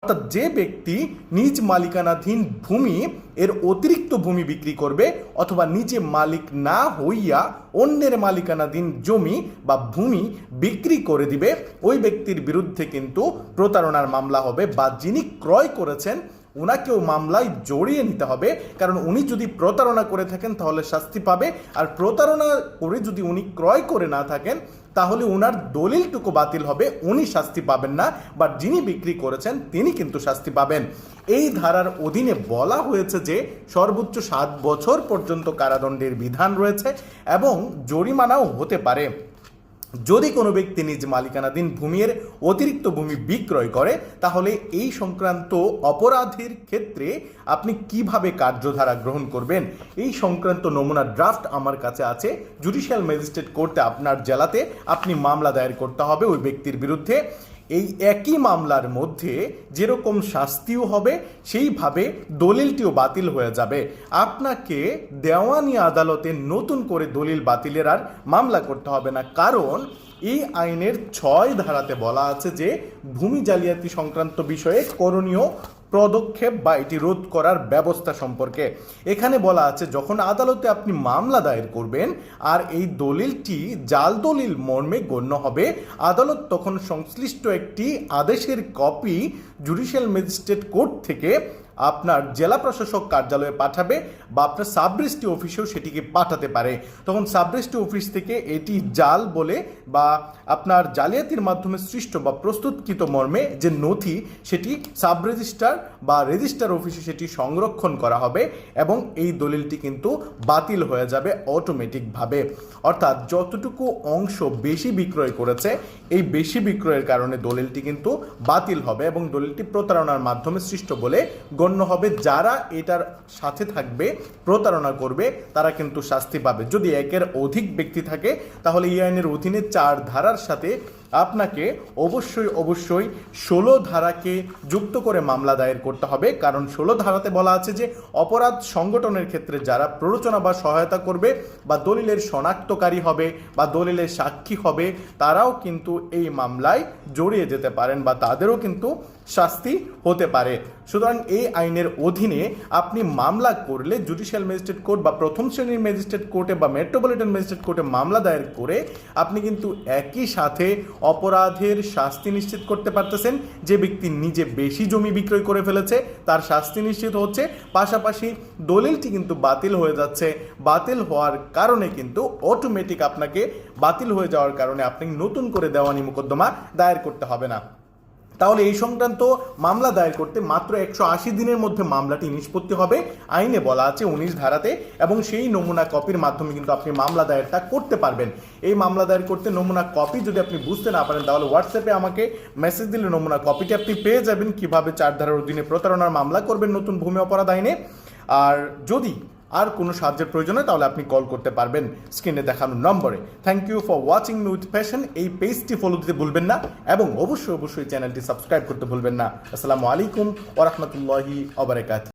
অর্থাৎ যে ব্যক্তি নিজ মালিকানাধীন ভূমি এর অতিরিক্ত ভূমি বিক্রি করবে অথবা নিজে মালিক না হইয়া অন্যের মালিকানাধীন জমি বা ভূমি বিক্রি করে দিবে, ওই ব্যক্তির বিরুদ্ধে কিন্তু প্রতারণার মামলা হবে, বা যিনি ক্রয় করেছেন ওনাকেও মামলায় জড়িয়ে নিতে হবে। কারণ উনি যদি প্রতারণা করে থাকেন তাহলে শাস্তি পাবে, আর প্রতারণা করে যদি উনি ক্রয় করে না থাকেন তাহলে ওনার দলিলটুকু বাতিল হবে, উনি শাস্তি পাবেন না, বাট যিনি বিক্রি করেছেন তিনি কিন্তু শাস্তি পাবেন। এই ধারার অধীনে বলা হয়েছে যে সর্বোচ্চ 7 বছর পর্যন্ত কারাদণ্ডের বিধান রয়েছে এবং জরিমানাও হতে পারে যদি কোনো ব্যক্তি নিজ মালিকানাধীন ভূমির অতিরিক্ত ভূমি বিক্রয় করে। তাহলে এই সংক্রান্ত অপরাধের ক্ষেত্রে আপনি কিভাবে কার্যধারা গ্রহণ করবেন, এই সংক্রান্ত নমুনা ড্রাফট আমার কাছে আছে। জুডিশিয়াল ম্যাজিস্ট্রেট কোর্টে আপনার জেলাতে আপনি মামলা দায়ের করতে হবে ওই ব্যক্তির বিরুদ্ধে। এই একই মামলার মধ্যে যেরকম শাস্তিও হবে সেইভাবে দলিলটিও বাতিল হয়ে যাবে। আপনাকে দেওয়ানি আদালতে নতুন করে দলিল বাতিলের আর মামলা করতে হবে না, কারণ এই আইনের 6 ধারাতে বলা আছে যে ভূমি জালিয়াতি সংক্রান্ত বিষয়ে করণীয় পদক্ষেপ বা এটি রোধ করার ব্যবস্থা সম্পর্কে। এখানে বলা আছে যখন আদালতে আপনি মামলা দায়ের করবেন আর এই দলিলটি জাল দলিল মর্মে গণ্য হবে, আদালত তখন সংশ্লিষ্ট একটি আদেশের কপি জুডিশিয়াল ম্যাজিস্ট্রেট কোর্ট থেকে আপনার জেলা প্রশাসক কার্যালয়ে পাঠাবে বা আপনার সাব রেজিস্ট্রি অফিসেও সেটিকে পাঠাতে পারে। তখন সাব রেজিস্ট্রি অফিস থেকে এটি জাল বলে বা আপনার জালিয়াতির মাধ্যমে সৃষ্ট বা প্রস্তুতকৃত মর্মে যে নথি সেটি সাব রেজিস্ট্রার বা রেজিস্ট্রার অফিসে সেটি সংরক্ষণ করা হবে এবং এই দলিলটি কিন্তু বাতিল হয়ে যাবে অটোমেটিকভাবে। অর্থাৎ যতটুকু অংশ বেশি বিক্রয় করেছে এই বেশি বিক্রয়ের কারণে দলিলটি কিন্তু বাতিল হবে এবং দলিলটি প্রতারণার মাধ্যমে সৃষ্ট বলে গণ্য হবে। যারা এটার সাথে থাকবে প্রতারণা করবে তারা কিন্তু শাস্তি পাবে। যদি একের অধিক ব্যক্তি থাকে তাহলে এই আইনের অধীনে 4 ধারার সাথে আপনাকে অবশ্যই 16 ধারাকে যুক্ত করে মামলা দায়ের করতে হবে। কারণ 16 ধারাতে বলা আছে যে অপরাধ সংগঠনের ক্ষেত্রে যারা প্ররোচনা বা সহায়তা করবে বা দলিলের শনাক্তকারী হবে বা দলিলের সাক্ষী হবে তারাও কিন্তু এই মামলায় জড়িয়ে যেতে পারেন বা তাদেরও কিন্তু শাস্তি হতে পারে। সুতরাং এই আইনের অধীনে আপনি মামলা করলে জুডিশিয়াল ম্যাজিস্ট্রেট কোর্ট বা প্রথম শ্রেণীর ম্যাজিস্ট্রেট কোর্টে বা মেট্রোপলিটন ম্যাজিস্ট্রেট কোর্টে মামলা দায়ের করে আপনি কিন্তু একই সাথে অপরাধের শাস্তি নিশ্চিত করতে পারতেছেন। যে ব্যক্তি নিজে বেশি জমি বিক্রয় করে ফেলেছে তার শাস্তি নিশ্চিত হচ্ছে, পাশাপাশি দলিলটি কিন্তু বাতিল হয়ে যাচ্ছে। বাতিল হওয়ার কারণে কিন্তু অটোমেটিক আপনাকে বাতিল হয়ে যাওয়ার কারণে আপনি নতুন করে দেওয়ানি মোকদ্দমা দায়ের করতে হবে না। তাহলে এই সংক্রান্ত মামলা দায়ের করতে মাত্র 180 দিনের মধ্যে মামলাটি নিষ্পত্তি হবে আইনে বলা আছে 19 ধারাতে, এবং সেই নমুনা কপির মাধ্যমে কিন্তু আপনি মামলা দায়েরটা করতে পারবেন। এই মামলা দায়ের করতে নমুনা কপি যদি আপনি বুঝতে না পারেন তাহলে হোয়াটসঅ্যাপে আমাকে মেসেজ দিলে নমুনা কপিটি আপনি পেয়ে যাবেন কিভাবে 4 ধারার অধীনে প্রতারণার মামলা করবেন নতুন ভূমি অপরাধ আইনে। আর যদি আর কোনো সাহায্যের প্রয়োজন হয় তাহলে আপনি কল করতে পারবেন স্ক্রিনে দেখানো নম্বরে। Thank you for watching me with passion. এই পেজটি ফলো দিতে ভুলবেন না এবং অবশ্যই চ্যানেলটি সাবস্ক্রাইব করতে ভুলবেন না। আসসালামু আলাইকুম ওয়া রাহমাতুল্লাহি ওয়া বারাকাতুহু।